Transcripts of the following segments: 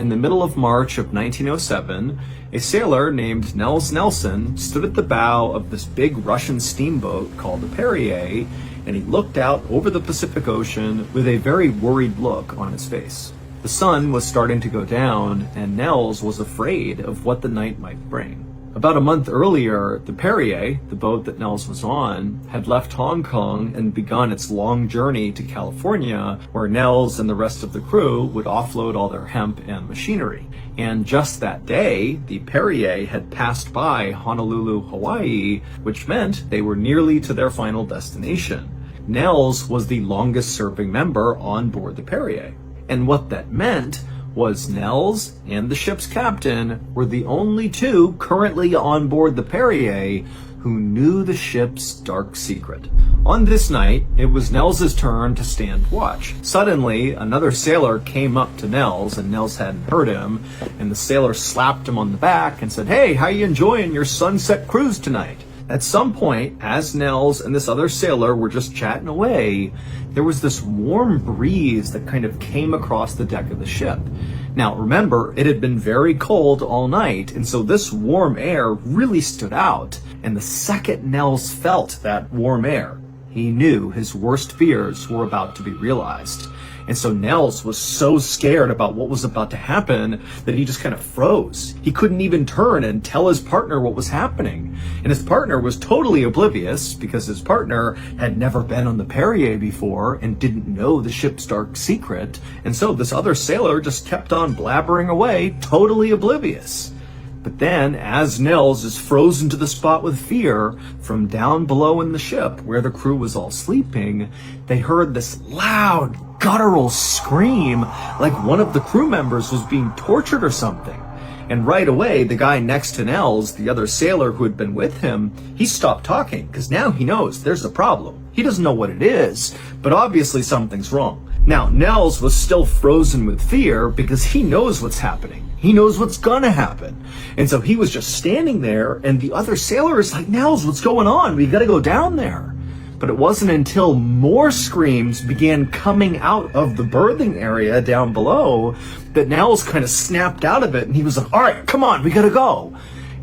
in the middle of March of 1907, a sailor named Nels Nelson stood at the bow of this big Russian steamboat called the Perrier, and he looked out over the Pacific Ocean with a very worried look on his face. The sun was starting to go down, and Nels was afraid of what the night might bring. About a month earlier, the Perrier, the boat that Nels was on, had left Hong Kong and begun its long journey to California, where Nels and the rest of the crew would offload all their hemp and machinery. And just that day, the Perrier had passed by Honolulu, Hawaii, which meant they were nearly to their final destination. Nels was the longest-serving member on board the Perrier. And what that meant was Nels and the ship's captain were the only two currently on board the Perrier who knew the ship's dark secret. On this night, it was Nels's turn to stand watch. Suddenly, another sailor came up to Nels, and Nels hadn't heard him, and the sailor slapped him on the back and said, "Hey, how you enjoying your sunset cruise tonight?" At some point, as Nels and this other sailor were just chatting away, there was this warm breeze that kind of came across the deck of the ship. Now, remember, it had been very cold all night, and so this warm air really stood out. And the second Nels felt that warm air, he knew his worst fears were about to be realized. And so Nels was so scared about what was about to happen that he just kind of froze. He couldn't even turn and tell his partner what was happening. And his partner was totally oblivious because his partner had never been on the Perrier before and didn't know the ship's dark secret. And so this other sailor just kept on blabbering away, totally oblivious. But then, as Nels is frozen to the spot with fear, from down below in the ship, where the crew was all sleeping, they heard this loud, guttural scream, like one of the crew members was being tortured or something. And right away, the guy next to Nels, the other sailor who had been with him, he stopped talking, because now he knows there's a problem. He doesn't know what it is, but obviously something's wrong. Now, Nels was still frozen with fear because he knows what's happening. He knows what's gonna happen. And so he was just standing there, and the other sailor is like, "Nels, what's going on? We gotta go down there." But it wasn't until more screams began coming out of the berthing area down below that Nels kind of snapped out of it, and he was like, "All right, come on, we gotta go."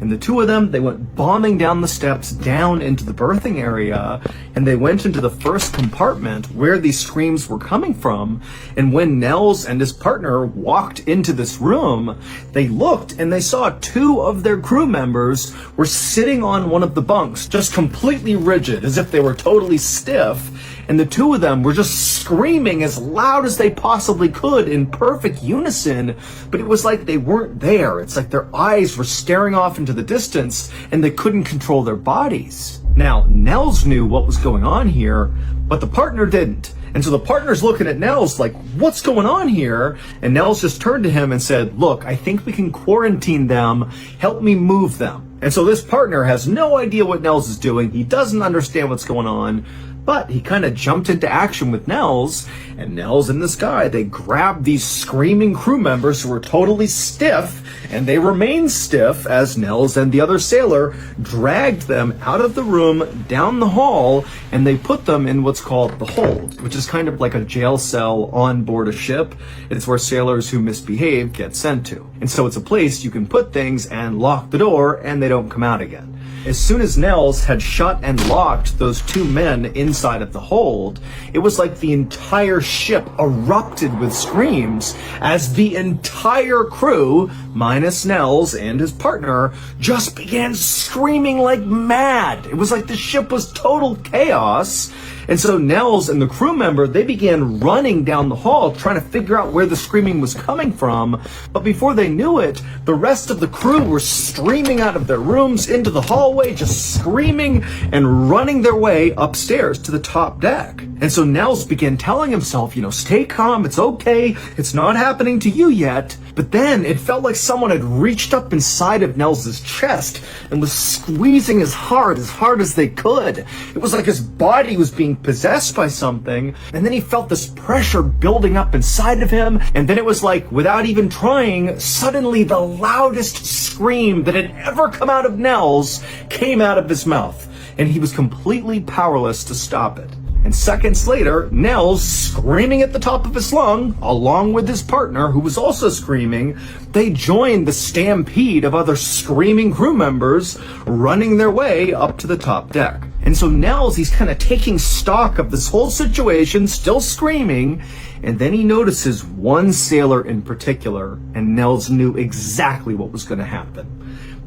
And the two of them, they went bombing down the steps down into the berthing area, and they went into the first compartment where these screams were coming from. And when Nels and his partner walked into this room, they looked and they saw two of their crew members were sitting on one of the bunks, just completely rigid, as if they were totally stiff. And the two of them were just screaming as loud as they possibly could in perfect unison, but it was like they weren't there. It's like their eyes were staring off into the distance and they couldn't control their bodies. Now, Nels knew what was going on here, but the partner didn't. And so the partner's looking at Nels like, "What's going on here?" And Nels just turned to him and said, "Look, I think we can quarantine them. Help me move them." And so this partner has no idea what Nels is doing. He doesn't understand what's going on. But he kind of jumped into action with Nels, and Nels and this guy, they grabbed these screaming crew members who were totally stiff, and they remained stiff as Nels and the other sailor dragged them out of the room, down the hall, and they put them in what's called the hold, which is kind of like a jail cell on board a ship. It's where sailors who misbehave get sent to. And so it's a place you can put things and lock the door, and they don't come out again. As soon as Nels had shut and locked those two men inside of the hold, it was like the entire ship erupted with screams as the entire crew, minus Nels and his partner, just began screaming like mad. It was like the ship was total chaos. And so Nels and the crew member, they began running down the hall trying to figure out where the screaming was coming from. But before they knew it, the rest of the crew were streaming out of their rooms into the hallway, just screaming and running their way upstairs to the top deck. And so Nels began telling himself, stay calm, it's okay, it's not happening to you yet. But then it felt like someone had reached up inside of Nels's chest and was squeezing as hard as they could. It was like his body was being possessed by something, and then he felt this pressure building up inside of him, and then it was like, without even trying, suddenly the loudest scream that had ever come out of Nels came out of his mouth, and he was completely powerless to stop it. And seconds later, Nels, screaming at the top of his lung, along with his partner, who was also screaming, they joined the stampede of other screaming crew members running their way up to the top deck. And so Nels, he's kind of taking stock of this whole situation, still screaming, and then he notices one sailor in particular, and Nels knew exactly what was going to happen.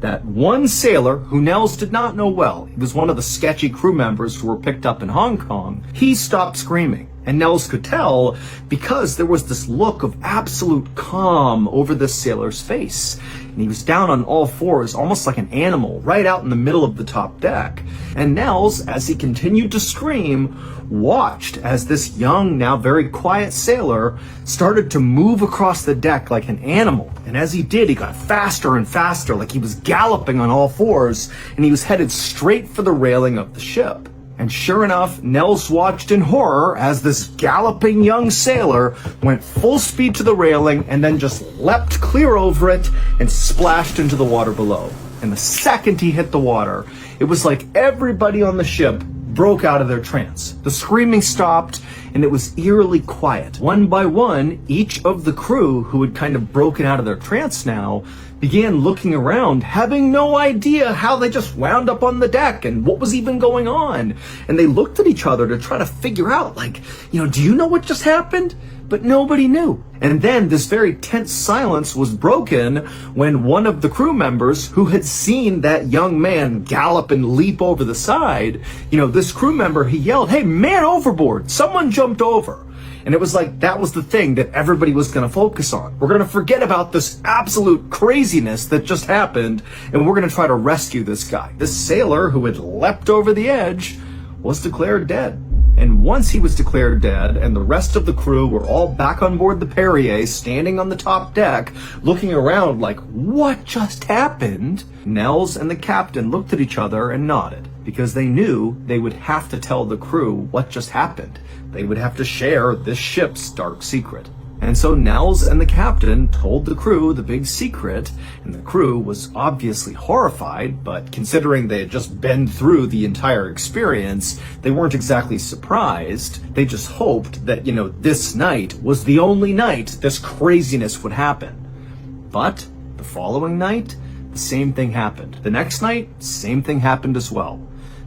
That one sailor, who Nels did not know well, he was one of the sketchy crew members who were picked up in Hong Kong, he stopped screaming. And Nels could tell because there was this look of absolute calm over this sailor's face. And he was down on all fours, almost like an animal, right out in the middle of the top deck. And Nels, as he continued to scream, watched as this young, now very quiet sailor started to move across the deck like an animal. And as he did, he got faster and faster, like he was galloping on all fours, and he was headed straight for the railing of the ship. And sure enough, Nels watched in horror as this galloping young sailor went full speed to the railing and then just leapt clear over it and splashed into the water below. And the second he hit the water, it was like everybody on the ship broke out of their trance. The screaming stopped, and it was eerily quiet. One by one, each of the crew, who had kind of broken out of their trance now, began looking around, having no idea how they just wound up on the deck and what was even going on. And they looked at each other to try to figure out, like, do you know what just happened? But nobody knew. And then this very tense silence was broken when one of the crew members, who had seen that young man gallop and leap over the side, this crew member, he yelled, "Hey, man overboard! Someone jumped over!" And it was like that was the thing that everybody was going to focus on. We're going to forget about this absolute craziness that just happened, and we're going to try to rescue this guy. This sailor who had leapt over the edge was declared dead. And once he was declared dead, and the rest of the crew were all back on board the Perrier, standing on the top deck, looking around like, what just happened? Nels and the captain looked at each other and nodded, because they knew they would have to tell the crew what just happened. They would have to share this ship's dark secret. And so Nels and the captain told the crew the big secret, and the crew was obviously horrified, but considering they had just been through the entire experience, they weren't exactly surprised. They just hoped that, this night was the only night this craziness would happen. But the following night, the same thing happened. The next night, same thing happened as well.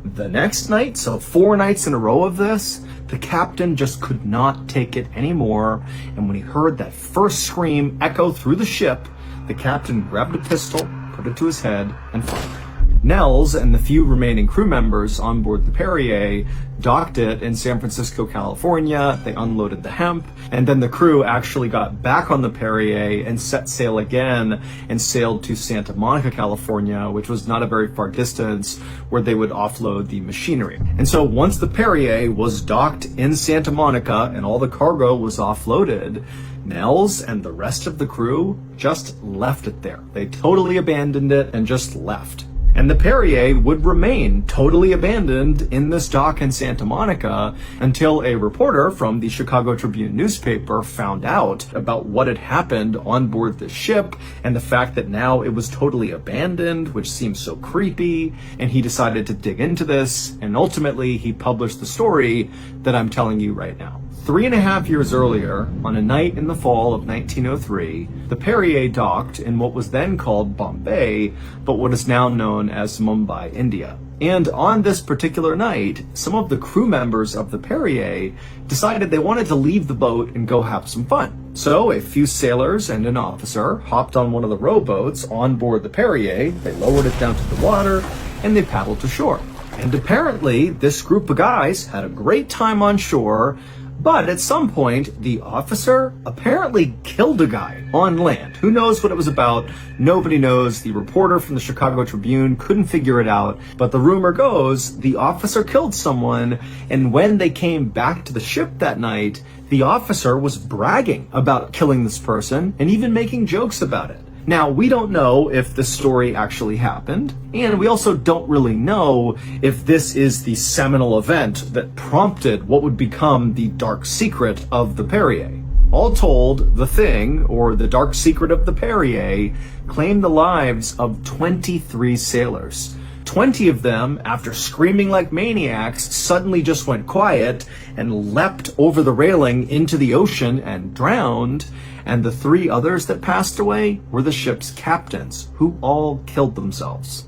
The next night, so 4 nights in a row of this, the captain just could not take it anymore, and when he heard that first scream echo through the ship, the captain grabbed a pistol, put it to his head, and fired. Nels and the few remaining crew members on board the Perrier docked it in San Francisco, California. They unloaded the hemp, and then the crew actually got back on the Perrier and set sail again and sailed to Santa Monica, California, which was not a very far distance, where they would offload the machinery. And so once the Perrier was docked in Santa Monica and all the cargo was offloaded, Nels and the rest of the crew just left it there. They totally abandoned it and just left. And the Perrier would remain totally abandoned in this dock in Santa Monica until a reporter from the Chicago Tribune newspaper found out about what had happened on board the ship and the fact that now it was totally abandoned, which seems so creepy, and he decided to dig into this, and ultimately he published the story that I'm telling you right now. 3.5 years earlier, on a night in the fall of 1903, the Perrier docked in what was then called Bombay, but what is now known as Mumbai, India. And on this particular night, some of the crew members of the Perrier decided they wanted to leave the boat and go have some fun. So a few sailors and an officer hopped on one of the rowboats on board the Perrier, they lowered it down to the water, and they paddled to shore. And apparently, this group of guys had a great time on shore, but at some point, the officer apparently killed a guy on land. Who knows what it was about? Nobody knows. The reporter from the Chicago Tribune couldn't figure it out. But the rumor goes the officer killed someone, and when they came back to the ship that night, the officer was bragging about killing this person and even making jokes about it. Now, we don't know if this story actually happened, and we also don't really know if this is the seminal event that prompted what would become the dark secret of the Perrier. All told, the thing, or the dark secret of the Perrier, claimed the lives of 23 sailors, 20 of them, after screaming like maniacs, suddenly just went quiet and leapt over the railing into the ocean and drowned. And the 3 others that passed away were the ship's captains, who all killed themselves.